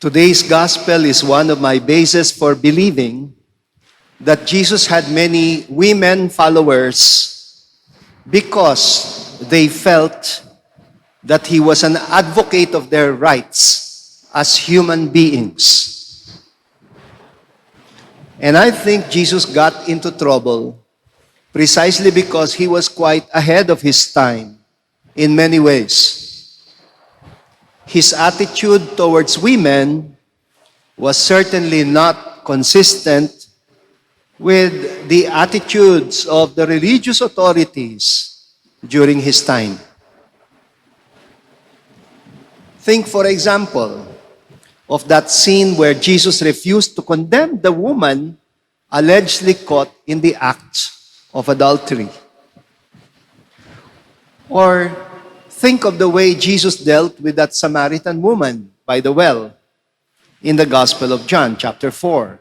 Today's gospel is one of my bases for believing that Jesus had many women followers because they felt that he was an advocate of their rights as human beings. And I think Jesus got into trouble precisely because he was quite ahead of his time in many ways. His attitude towards women was certainly not consistent with the attitudes of the religious authorities during his time. Think, for example, of that scene where Jesus refused to condemn the woman allegedly caught in the act of adultery. Or think of the way Jesus dealt with that Samaritan woman by the well in the Gospel of John, chapter 4.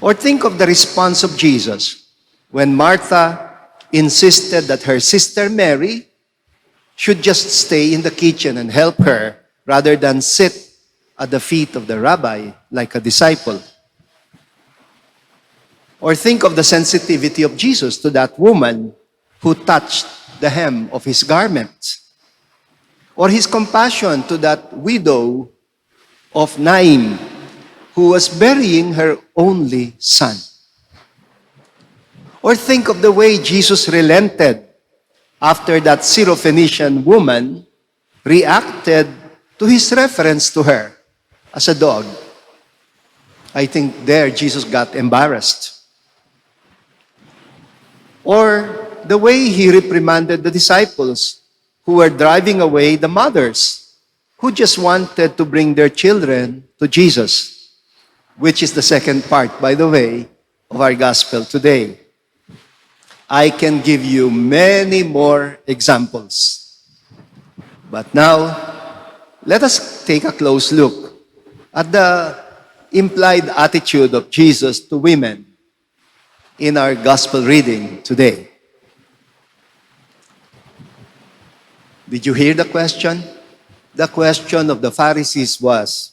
Or think of the response of Jesus when Martha insisted that her sister Mary should just stay in the kitchen and help her rather than sit at the feet of the Rabbi like a disciple. Or think of the sensitivity of Jesus to that woman who touched the hem of his garment. Or his compassion to that widow of Naim who was burying her only son. Or think of the way Jesus relented after that Syro-Phoenician woman reacted to his reference to her as a dog. I think there Jesus got embarrassed. Or the way he reprimanded the disciples who were driving away the mothers who just wanted to bring their children to Jesus, which is the second part, by the way, of our gospel today. I can give you many more examples. But now, let us take a close look at the implied attitude of Jesus to women in our gospel reading today. Did you hear the question? The question of the Pharisees was,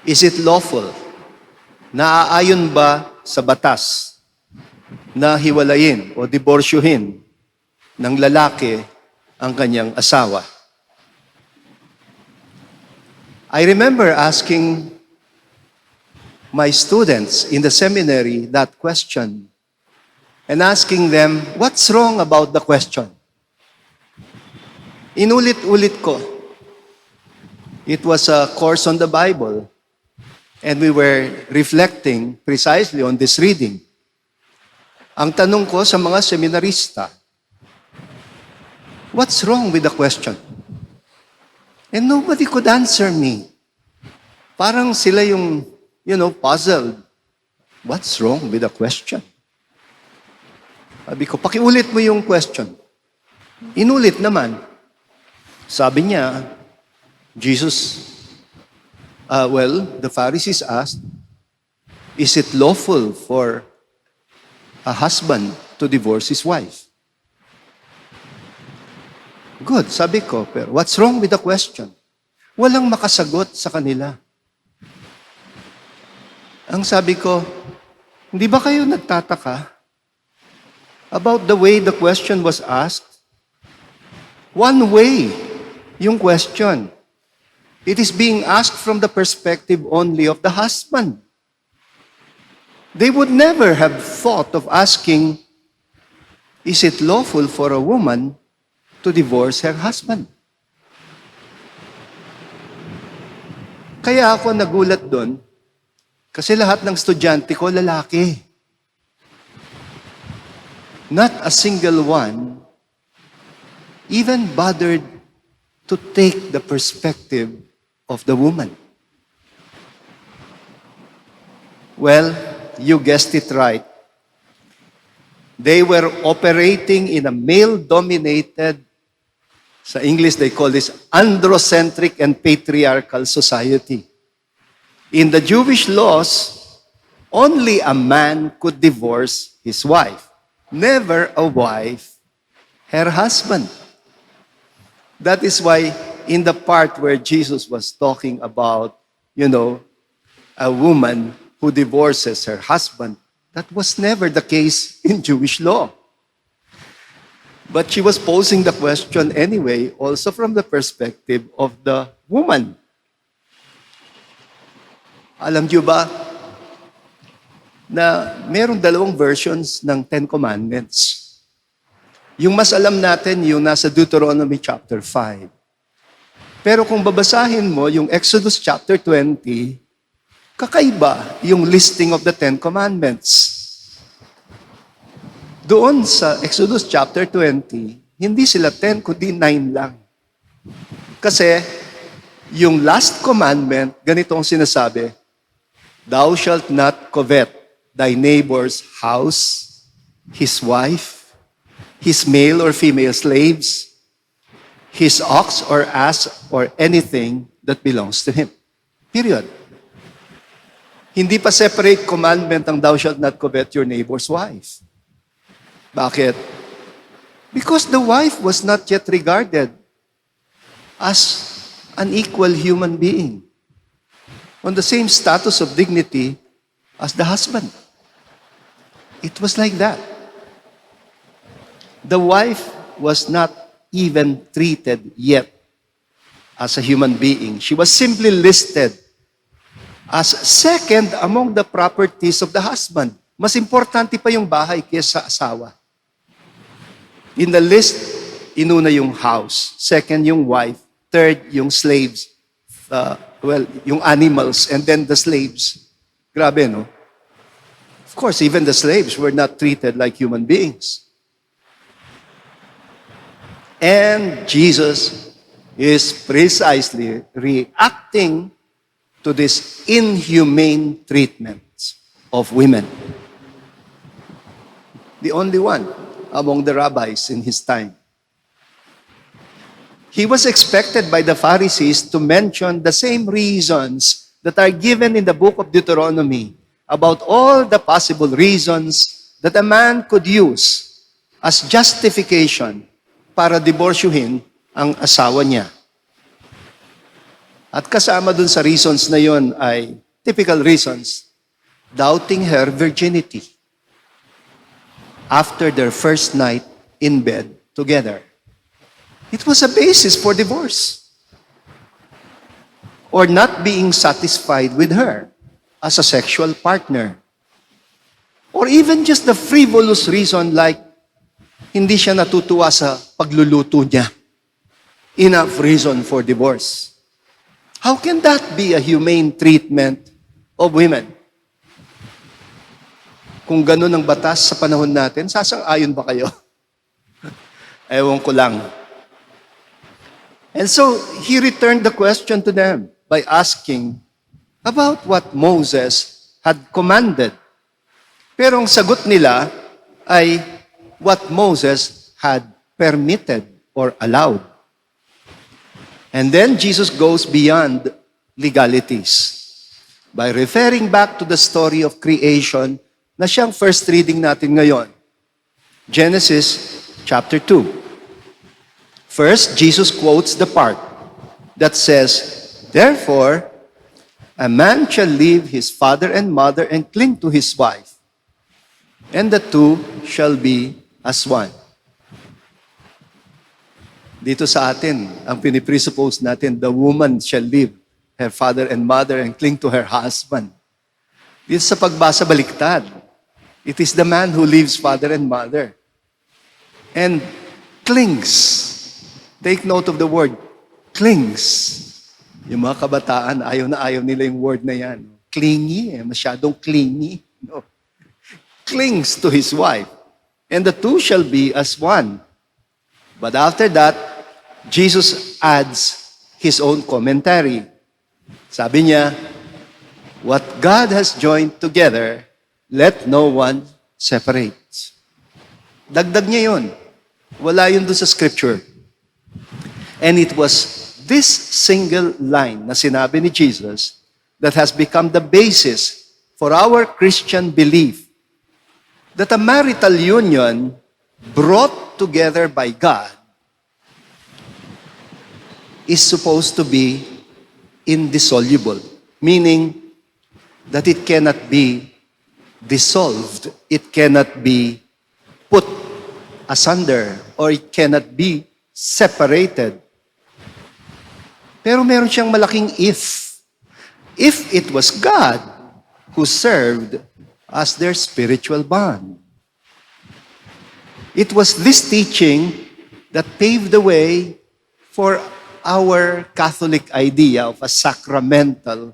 is it lawful? Naaayon ba sa batas na hiwalayin o diborsyohin ng lalaki ang kanyang asawa? I remember asking my students in the seminary that question and asking them, what's wrong about the question? Inulit-ulit ko. It was a course on the Bible, and we were reflecting precisely on this reading. Ang tanong ko sa mga seminarista, what's wrong with the question? And nobody could answer me. Parang sila yung, puzzled. What's wrong with the question? Sabi ko, pakiulit mo yung question. Inulit naman. Sabi niya, the Pharisees asked, is it lawful for a husband to divorce his wife? Good, sabi ko, pero what's wrong with the question? Walang makasagot sa kanila. Ang sabi ko, hindi ba kayo nagtataka about the way the question was asked? One way yung question. It is being asked from the perspective only of the husband. They would never have thought of asking, is it lawful for a woman to divorce her husband? Kaya ako nagulat doon, kasi lahat ng estudyante ko lalaki. Not a single one even bothered to take the perspective of the woman. Well, you guessed it right. They were operating in a male-dominated, sa English they call this androcentric and patriarchal society. In the Jewish laws, only a man could divorce his wife. Never a wife, her husband. That is why in the part where Jesus was talking about, a woman who divorces her husband, that was never the case in Jewish law. But she was posing the question anyway, also from the perspective of the woman. Alam niyo ba na merong dalawang versions ng Ten Commandments? Yung mas alam natin, yung nasa Deuteronomy chapter 5. Pero kung babasahin mo yung Exodus chapter 20, kakaiba yung listing of the Ten Commandments. Doon sa Exodus chapter 20, hindi sila 10 kundi 9 lang. Kasi yung last commandment, ganito ang sinasabi, Thou shalt not covet thy neighbor's house, his wife, his male or female slaves, his ox or ass, or anything that belongs to him. Period. Hindi pa separate commandment ang thou shalt not covet your neighbor's wife. Bakit? Because the wife was not yet regarded as an equal human being on the same status of dignity as the husband. It was like that. The wife was not even treated yet as a human being. She was simply listed as second among the properties of the husband. Mas importante pa yung bahay kaysa asawa. In the list, inuna yung house. Second, yung wife. Third, yung slaves. Yung animals. And then the slaves. Grabe, no? Of course, even the slaves were not treated like human beings. And Jesus is precisely reacting to this inhumane treatment of women. The only one among the rabbis in his time. He was expected by the Pharisees to mention the same reasons that are given in the book of Deuteronomy about all the possible reasons that a man could use as justification para diborsyohin ang asawa niya. At kasama dun sa reasons na yon ay typical reasons, doubting her virginity after their first night in bed together. It was a basis for divorce. Or not being satisfied with her as a sexual partner. Or even just the frivolous reason like hindi siya natutuwa sa pagluluto niya. Enough reason for divorce. How can that be a humane treatment of women? Kung ganun ang batas sa panahon natin, sasang-ayon ba kayo? Ewan ko lang. And so, he returned the question to them by asking about what Moses had commanded. Pero ang sagot nila ay what Moses had permitted or allowed. And then Jesus goes beyond legalities by referring back to the story of creation na siyang first reading natin ngayon. Genesis chapter 2. First, Jesus quotes the part that says, Therefore, a man shall leave his father and mother and cling to his wife, and the two shall be as one. Dito sa atin, ang pinipresuppose natin, the woman shall leave her father and mother and cling to her husband. Dito sa pagbasa baliktad, it is the man who leaves father and mother and clings. Take note of the word, clings. Yung mga kabataan, ayaw na ayaw nila yung word na yan. Clingy, masyadong clingy. No. Clings to his wife. And the two shall be as one. But after that, Jesus adds his own commentary. Sabi niya, what God has joined together, let no one separate. Dagdag niya yun. Wala yun doon sa scripture. And it was this single line na sinabi ni Jesus that has become the basis for our Christian belief that a marital union brought together by God is supposed to be indissoluble, meaning that it cannot be dissolved, it cannot be put asunder, or it cannot be separated. Pero meron siyang malaking if. If it was God who served as their spiritual bond. It was this teaching that paved the way for our Catholic idea of a sacramental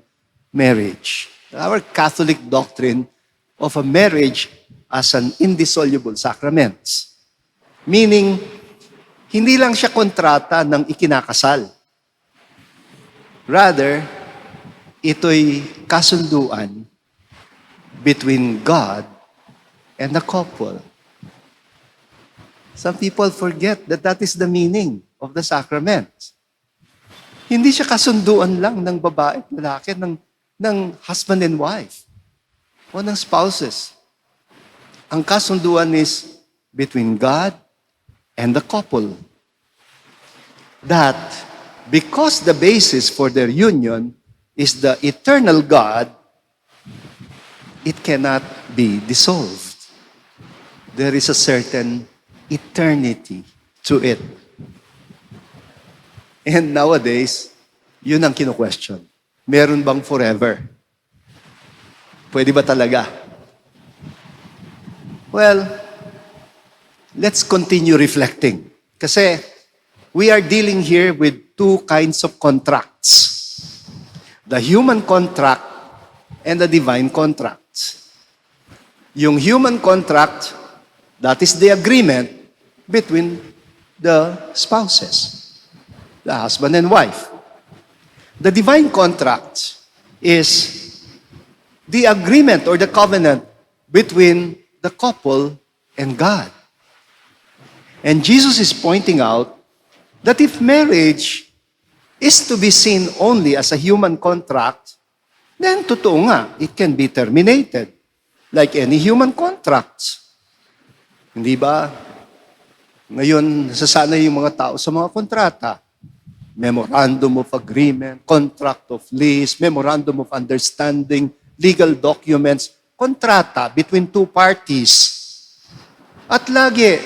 marriage. Our Catholic doctrine of a marriage as an indissoluble sacrament. Meaning, hindi lang siya kontrata ng ikinakasal. Rather, ito'y kasunduan between God and the couple. Some people forget that that is the meaning of the sacrament. Hindi siya kasunduan lang ng babae at lalaki, ng husband and wife o ng spouses. Ang kasunduan is between God and the couple. That because the basis for their union is the eternal God, it cannot be dissolved. There is a certain eternity to it. And nowadays, yun ang kino-question. Meron bang forever? Pwede ba talaga? Well, let's continue reflecting. Kasi we are dealing here with two kinds of contracts. The human contract and the divine contract. Yung human contract, that is the agreement between the spouses, the husband and wife. The divine contract is the agreement or the covenant between the couple and God. And Jesus is pointing out that if marriage is to be seen only as a human contract, then totoo nga, it can be terminated like any human contract. Hindi ba? Ngayon, nasasanay yung mga tao sa mga kontrata. Memorandum of Agreement, Contract of Lease, Memorandum of Understanding, legal documents, kontrata between two parties. At lagi,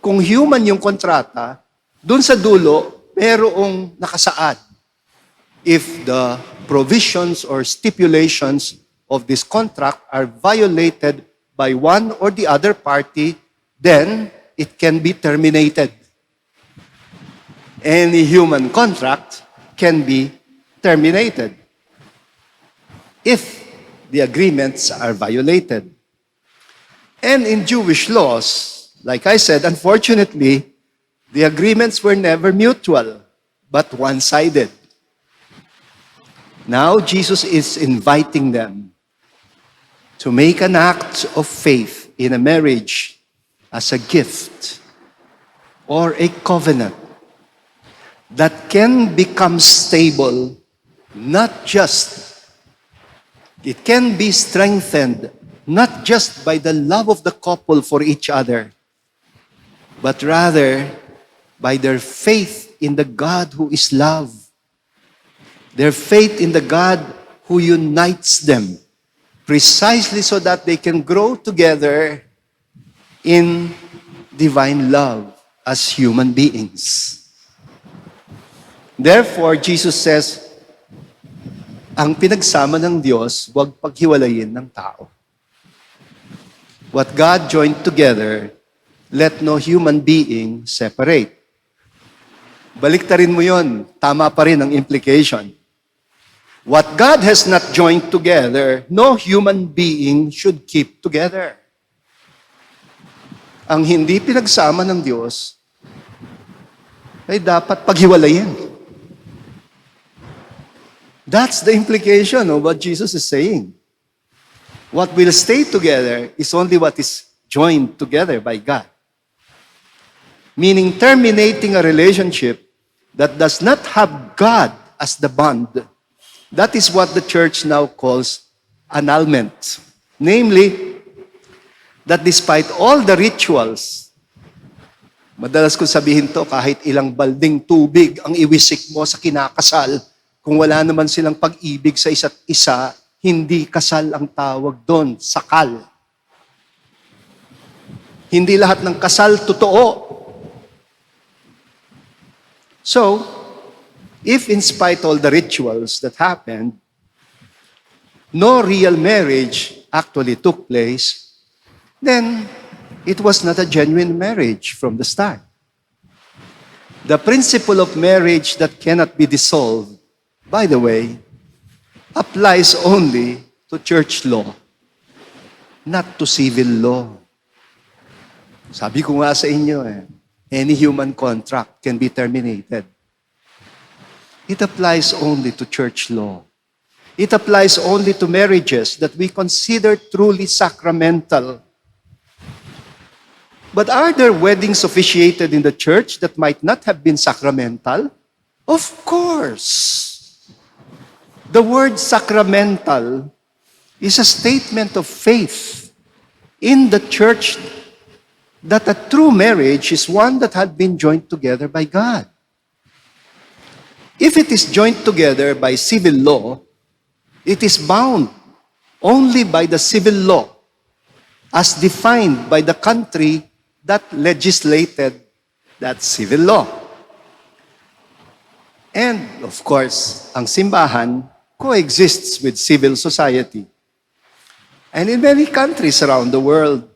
kung human yung kontrata, dun sa dulo, merong nakasaad. If the provisions or stipulations of this contract are violated by one or the other party, then it can be terminated. Any human contract can be terminated if the agreements are violated. And in Jewish laws, like I said, unfortunately, the agreements were never mutual, but one-sided. Now, Jesus is inviting them to make an act of faith in a marriage as a gift or a covenant that can become stable, it can be strengthened, not just by the love of the couple for each other, but rather by their faith in the God who is love, their faith in the God who unites them, precisely so that they can grow together in divine love as human beings. Therefore, Jesus says, ang pinagsama ng Diyos, huwag paghiwalayin ng tao. What God joined together, let no human being separate. Baliktarin mo yon, tama pa rin ang implication. What God has not joined together, no human being should keep together. Ang hindi pinagsama ng Diyos ay dapat paghiwalayin. That's the implication of what Jesus is saying. What will stay together is only what is joined together by God. Meaning terminating a relationship that does not have God as the bond. That is what the church now calls annulment. Namely, that despite all the rituals Madalas ko sabihin to, kahit ilang balding tubig ang iwisik mo sa kinakasal, kung wala naman silang pag-ibig sa isa't isa, hindi kasal ang tawag doon, sakal. Hindi lahat ng kasal totoo. So, if in spite all the rituals that happened, no real marriage actually took place, then it was not a genuine marriage from the start. The principle of marriage that cannot be dissolved, by the way, applies only to church law, not to civil law. Sabi ko nga sa inyo, any human contract can be terminated. It applies only to church law. It applies only to marriages that we consider truly sacramental. But are there weddings officiated in the church that might not have been sacramental? Of course. The word sacramental is a statement of faith in the church that a true marriage is one that had been joined together by God. If it is joined together by civil law, it is bound only by the civil law as defined by the country that legislated that civil law. And, of course, ang simbahan coexists with civil society. And in many countries around the world,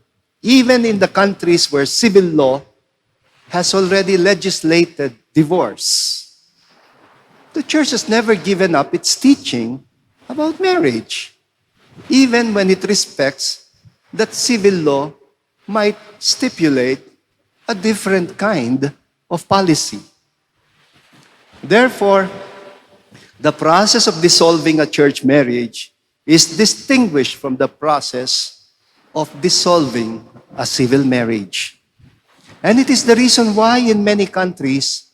even in the countries where civil law has already legislated divorce, the church has never given up its teaching about marriage, even when it respects that civil law might stipulate a different kind of policy. Therefore, the process of dissolving a church marriage is distinguished from the process of dissolving a civil marriage. And it is the reason why in many countries,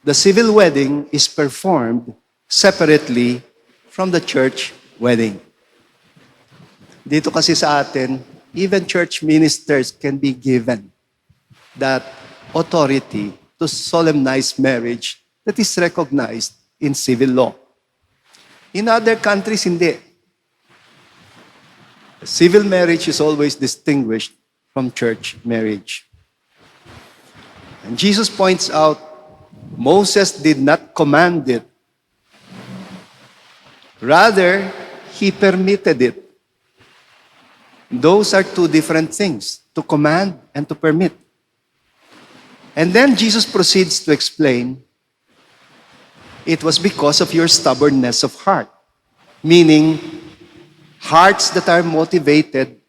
the civil wedding is performed separately from the church wedding. Dito kasi sa atin, even church ministers can be given that authority to solemnize marriage that is recognized in civil law. In other countries, hindi. Civil marriage is always distinguished from church marriage. And Jesus points out, Moses did not command it. Rather, he permitted it. Those are two different things, to command and to permit. And then Jesus proceeds to explain, it was because of your stubbornness of heart, meaning hearts that are motivated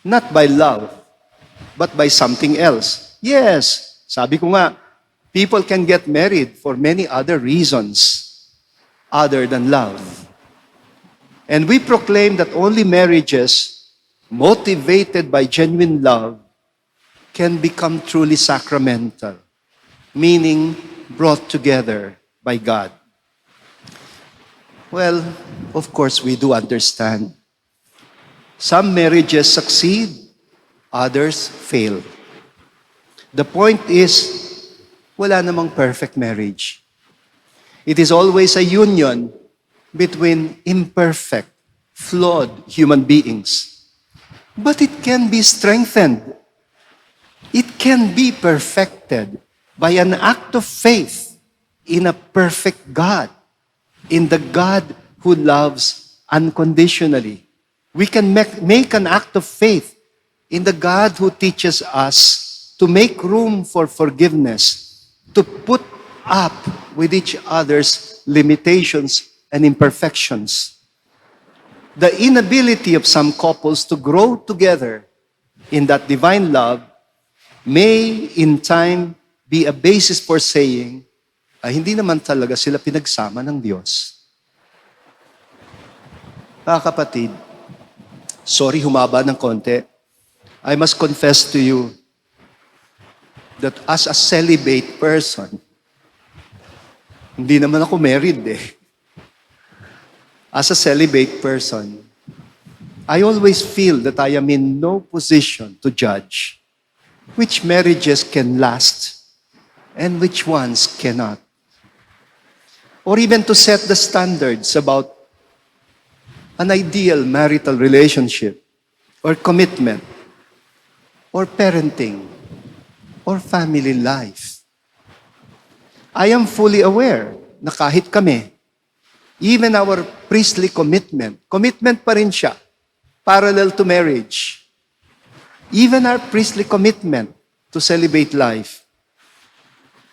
not by love, but by something else. Yes, sabi ko nga, people can get married for many other reasons other than love. And we proclaim that only marriages motivated by genuine love can become truly sacramental, meaning brought together by God. Well, of course, we do understand. Some marriages succeed, others fail. The point is, wala namang perfect marriage. It is always a union between imperfect, flawed human beings. But it can be strengthened. It can be perfected by an act of faith in a perfect God, in the God who loves unconditionally. We can make an act of faith in the God who teaches us to make room for forgiveness, to put up with each other's limitations and imperfections. The inability of some couples to grow together in that divine love may in time be a basis for saying, hindi naman talaga sila pinagsama ng Diyos. Kapatid, sorry humaba ng konti. I must confess to you that as a celibate person, hindi naman ako married As a celibate person, I always feel that I am in no position to judge which marriages can last and which ones cannot. Or even to set the standards about an ideal marital relationship or commitment or parenting or family life. I am fully aware na kahit kami, even our priestly commitment pa rin siya, parallel to marriage. Even our priestly commitment to celibate life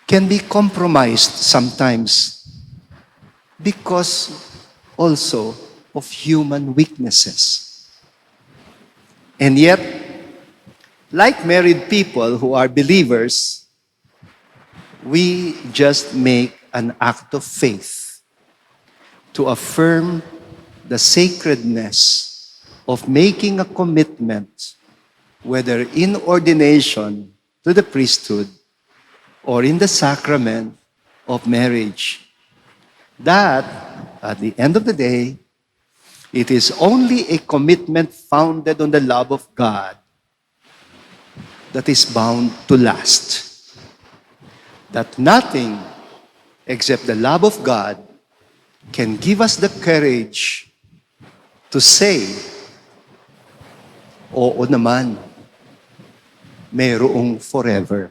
can be compromised sometimes because also of human weaknesses. And yet, like married people who are believers, we just make an act of faith to affirm the sacredness of making a commitment, whether in ordination to the priesthood or in the sacrament of marriage. That, at the end of the day, it is only a commitment founded on the love of God that is bound to last. That nothing except the love of God can give us the courage to say, oo naman, mayroong forever.